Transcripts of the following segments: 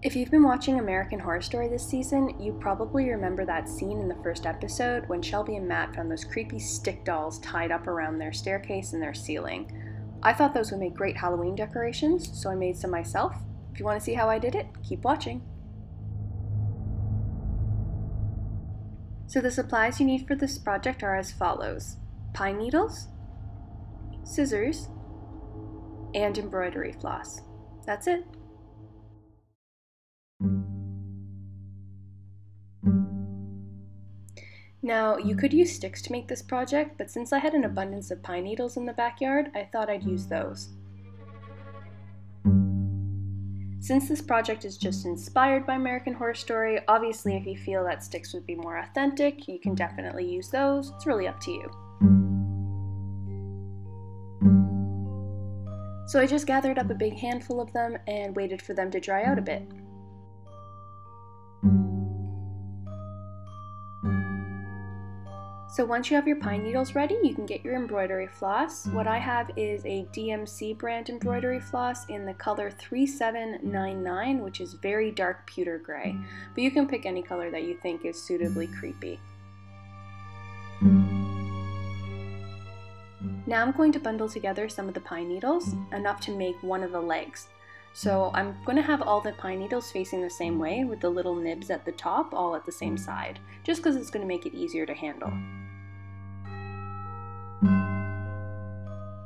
If you've been watching American Horror Story this season, you probably remember that scene in the first episode when Shelby and Matt found those creepy stick dolls tied up around their staircase and their ceiling. I thought those would make great Halloween decorations, so I made some myself. If you want to see how I did it, keep watching. So the supplies you need for this project are as follows: pine needles, scissors, and embroidery floss. That's it. Now, you could use sticks to make this project, but since I had an abundance of pine needles in the backyard, I thought I'd use those. Since this project is just inspired by American Horror Story, obviously if you feel that sticks would be more authentic, you can definitely use those. It's really up to you. So I just gathered up a big handful of them and waited for them to dry out a bit. So once you have your pine needles ready, you can get your embroidery floss. What I have is a DMC brand embroidery floss in the color 3799, which is very dark pewter gray, but you can pick any color that you think is suitably creepy. Now I'm going to bundle together some of the pine needles, enough to make one of the legs. So I'm going to have all the pine needles facing the same way with the little nibs at the top all at the same side, just because it's going to make it easier to handle.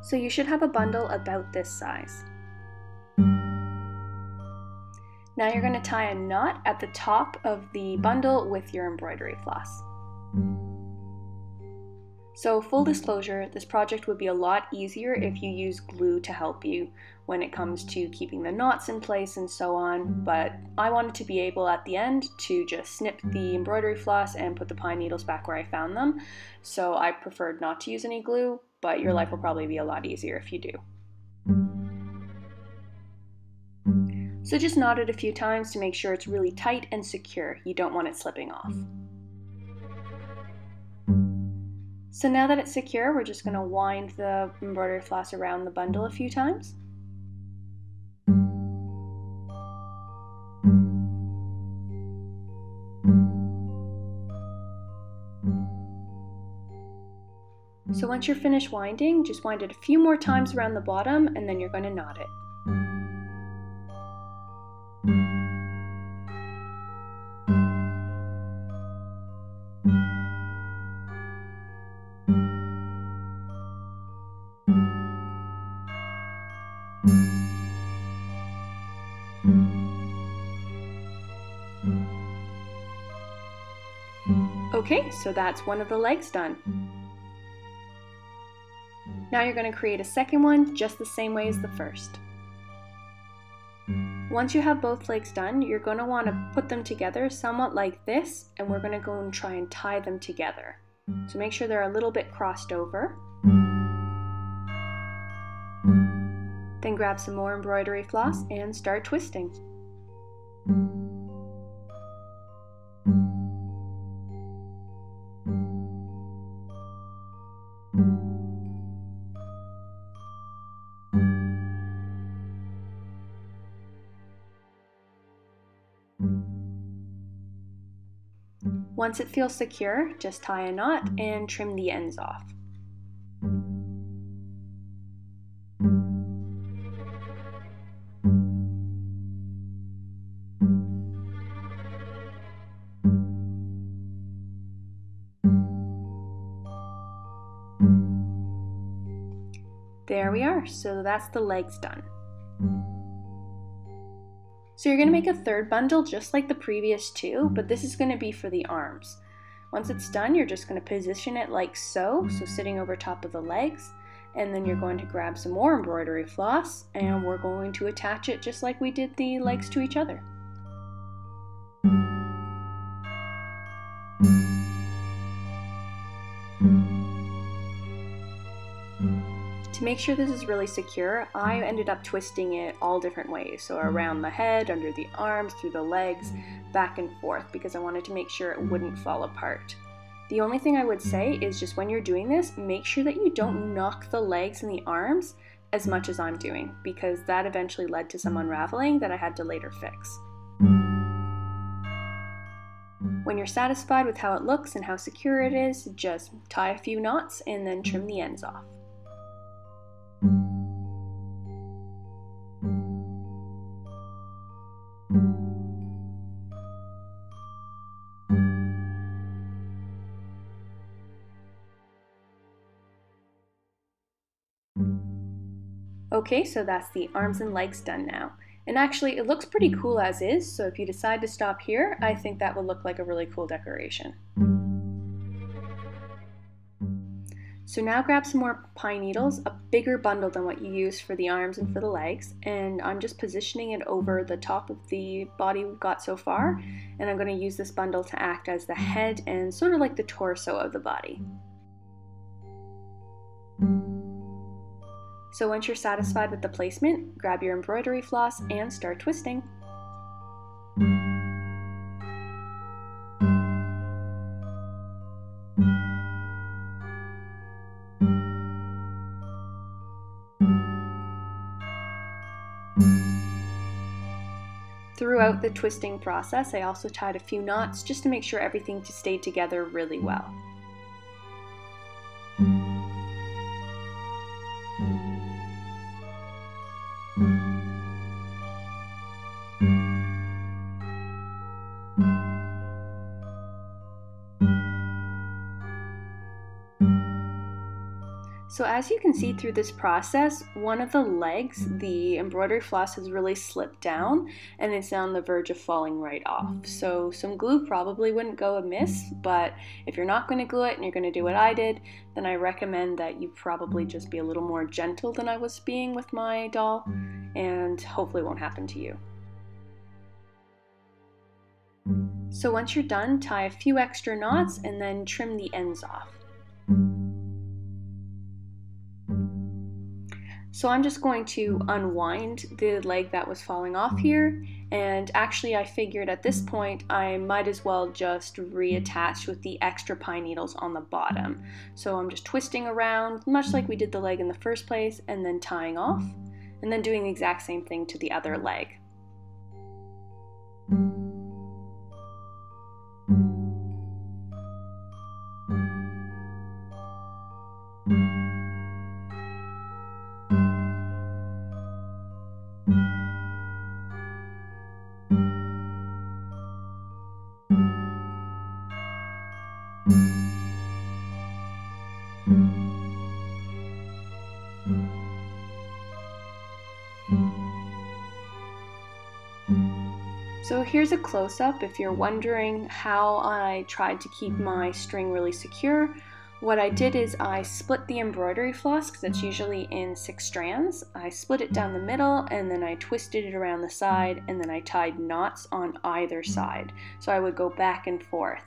So you should have a bundle about this size. Now you're going to tie a knot at the top of the bundle with your embroidery floss. So full disclosure, this project would be a lot easier if you use glue to help you when it comes to keeping the knots in place and so on, but I wanted to be able at the end to just snip the embroidery floss and put the pine needles back where I found them, so I preferred not to use any glue, but your life will probably be a lot easier if you do. So just knot it a few times to make sure it's really tight and secure. You don't want it slipping off. So now that it's secure, we're just going to wind the embroidery floss around the bundle a few times. So once you're finished winding, just wind it a few more times around the bottom and then you're going to knot it. Okay, so that's one of the legs done. Now you're going to create a second one just the same way as the first. Once you have both legs done, you're going to want to put them together somewhat like this, and we're going to go and try and tie them together. So make sure they're a little bit crossed over. Then grab some more embroidery floss and start twisting. Once it feels secure, just tie a knot and trim the ends off. There we are, so that's the legs done. So you're going to make a third bundle just like the previous two, but this is going to be for the arms. Once it's done, you're just going to position it like so sitting over top of the legs, and then you're going to grab some more embroidery floss, and we're going to attach it just like we did the legs to each other. To make sure this is really secure, I ended up twisting it all different ways. So around the head, under the arms, through the legs, back and forth, because I wanted to make sure it wouldn't fall apart. The only thing I would say is just when you're doing this, make sure that you don't knock the legs and the arms as much as I'm doing, because that eventually led to some unraveling that I had to later fix. When you're satisfied with how it looks and how secure it is, just tie a few knots and then trim the ends off. Okay, so that's the arms and legs done now. And actually, it looks pretty cool as is, so if you decide to stop here, I think that would look like a really cool decoration. So now grab some more pine needles, a bigger bundle than what you used for the arms and for the legs, and I'm just positioning it over the top of the body we've got so far, and I'm going to use this bundle to act as the head and sort of like the torso of the body. So once you're satisfied with the placement, grab your embroidery floss and start twisting. Throughout the twisting process, I also tied a few knots just to make sure everything stayed together really well. So as you can see through this process, one of the legs, the embroidery floss has really slipped down and it's on the verge of falling right off. So some glue probably wouldn't go amiss, but if you're not going to glue it and you're going to do what I did, then I recommend that you probably just be a little more gentle than I was being with my doll, and hopefully it won't happen to you. So once you're done, tie a few extra knots and then trim the ends off. So I'm just going to unwind the leg that was falling off here, and actually I figured at this point I might as well just reattach with the extra pine needles on the bottom. So I'm just twisting around, much like we did the leg in the first place, and then tying off, and then doing the exact same thing to the other leg. So here's a close-up if you're wondering how I tried to keep my string really secure. What I did is I split the embroidery floss, because it's usually in 6 strands. I split it down the middle and then I twisted it around the side, and then I tied knots on either side. So I would go back and forth.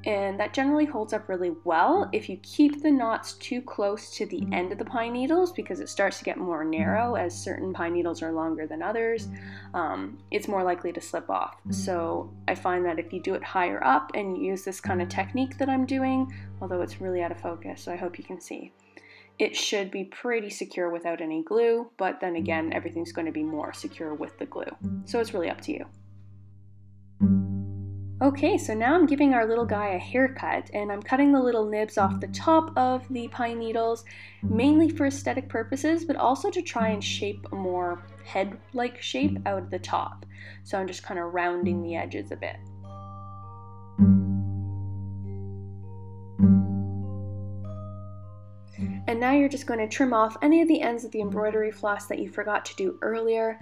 And that generally holds up really well if you keep the knots too close to the end of the pine needles, because it starts to get more narrow as certain pine needles are longer than others. It's more likely to slip off. So I find that if you do it higher up and use this kind of technique that I'm doing, although it's really out of focus, so I hope you can see, it should be pretty secure without any glue, but then again, everything's going to be more secure with the glue. So it's really up to you. Okay, so now I'm giving our little guy a haircut, and I'm cutting the little nibs off the top of the pine needles, mainly for aesthetic purposes, but also to try and shape a more head-like shape out of the top. So I'm just kind of rounding the edges a bit. And now you're just going to trim off any of the ends of the embroidery floss that you forgot to do earlier.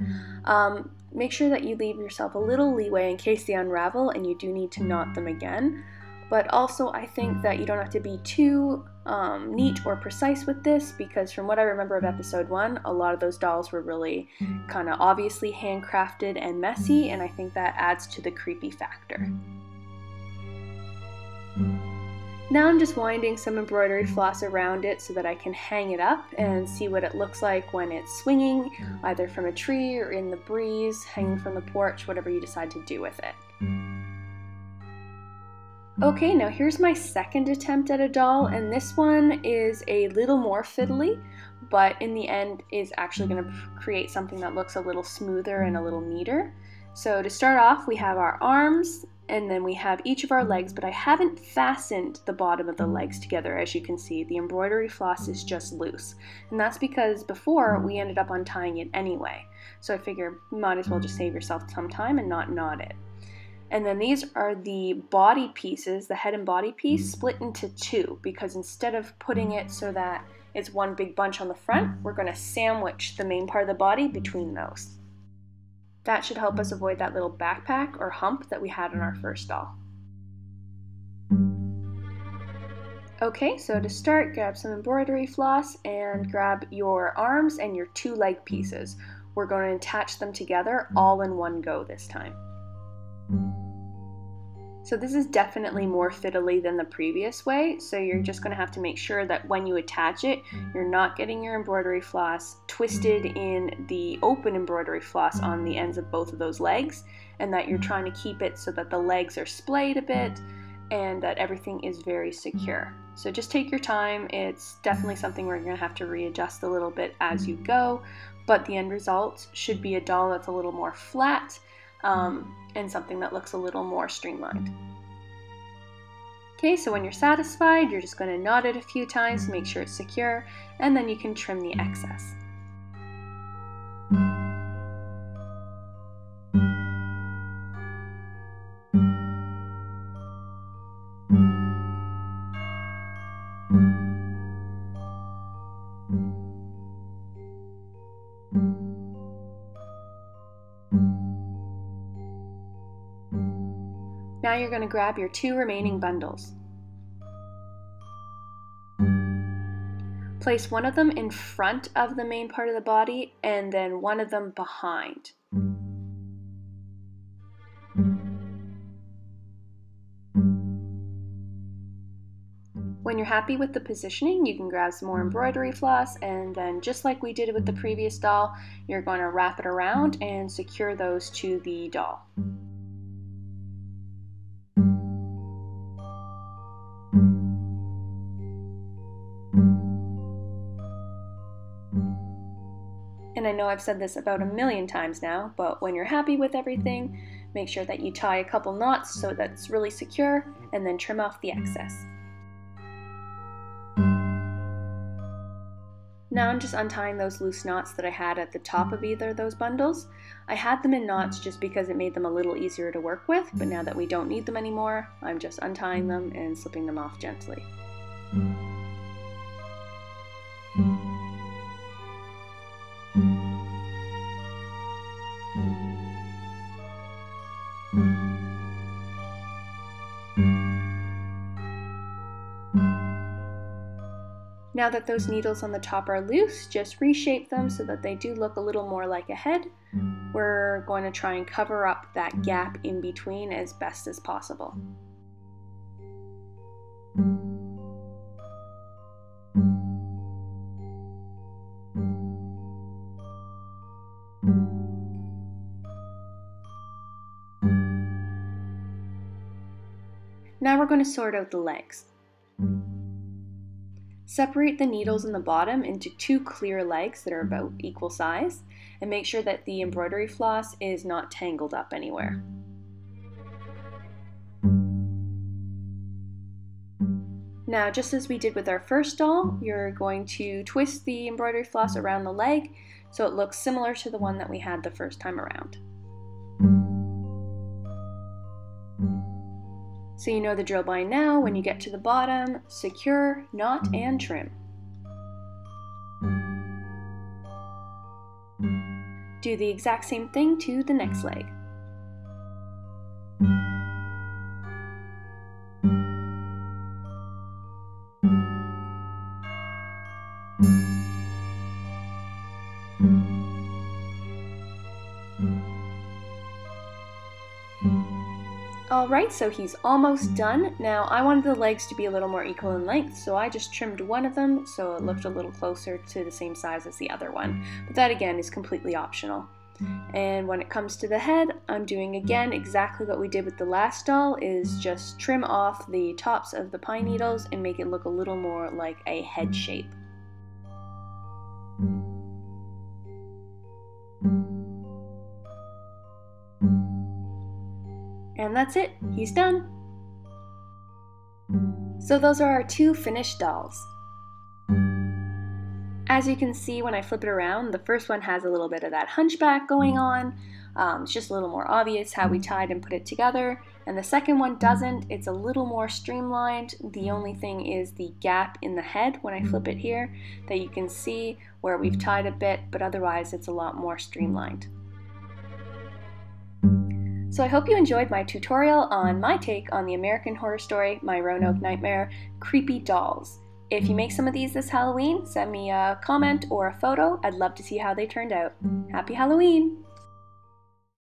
Make sure that you leave yourself a little leeway in case they unravel and you do need to knot them again. But also I think that you don't have to be too neat or precise with this, because from what I remember of episode 1, a lot of those dolls were really kind of obviously handcrafted and messy, and I think that adds to the creepy factor. Now I'm just winding some embroidery floss around it so that I can hang it up and see what it looks like when it's swinging, either from a tree or in the breeze, hanging from the porch, whatever you decide to do with it. Okay, now here's my second attempt at a doll, and this one is a little more fiddly, but in the end is actually going to create something that looks a little smoother and a little neater. So to start off, we have our arms, And then we have each of our legs, but I haven't fastened the bottom of the legs together. As you can see, the embroidery floss is just loose. And that's because before we ended up untying it anyway. So I figure you might as well just save yourself some time and not knot it. And then these are the body pieces, the head and body piece split into two, because instead of putting it so that it's one big bunch on the front, we're going to sandwich the main part of the body between those. That should help us avoid that little backpack or hump that we had in our first doll. Okay, so to start, grab some embroidery floss and grab your arms and your two leg pieces. We're going to attach them together all in one go this time. So this is definitely more fiddly than the previous way, so you're just going to have to make sure that when you attach it, you're not getting your embroidery floss twisted in the open embroidery floss on the ends of both of those legs, and that you're trying to keep it so that the legs are splayed a bit and that everything is very secure. So just take your time. It's definitely something we're going to have to readjust a little bit as you go, but the end result should be a doll that's a little more flat and something that looks a little more streamlined. Okay, so when you're satisfied, you're just going to knot it a few times to make sure it's secure, and then you can trim the excess. Now you're going to grab your two remaining bundles. Place one of them in front of the main part of the body and then one of them behind. When you're happy with the positioning, you can grab some more embroidery floss, and then just like we did with the previous doll, you're going to wrap it around and secure those to the doll. And I know I've said this about 1,000,000 times now, but when you're happy with everything, make sure that you tie a couple knots so that it's really secure, and then trim off the excess. Now I'm just untying those loose knots that I had at the top of either of those bundles. I had them in knots just because it made them a little easier to work with, but now that we don't need them anymore, I'm just untying them and slipping them off gently. Now that those needles on the top are loose, just reshape them so that they do look a little more like a head. We're going to try and cover up that gap in between as best as possible. Now we're going to sort out the legs. Separate the needles in the bottom into two clear legs that are about equal size, and make sure that the embroidery floss is not tangled up anywhere. Now, just as we did with our first doll, you're going to twist the embroidery floss around the leg so it looks similar to the one that we had the first time around. So you know the drill by now. When you get to the bottom, secure, knot, and trim. Do the exact same thing to the next leg. Alright, so he's almost done. Now I wanted the legs to be a little more equal in length, so I just trimmed one of them so it looked a little closer to the same size as the other one. But that again is completely optional. And when it comes to the head, I'm doing again exactly what we did with the last doll, is just trim off the tops of the pine needles and make it look a little more like a head shape. And that's it, he's done. So those are our 2 finished dolls. As you can see when I flip it around, the first one has a little bit of that hunchback going on. It's just a little more obvious how we tied and put it together. And the second one doesn't. It's a little more streamlined. The only thing is the gap in the head when I flip it here that you can see where we've tied a bit, but otherwise it's a lot more streamlined. So I hope you enjoyed my tutorial on my take on the American Horror Story, My Roanoke Nightmare, Creepy Dolls. If you make some of these this Halloween, send me a comment or a photo. I'd love to see how they turned out. Happy Halloween!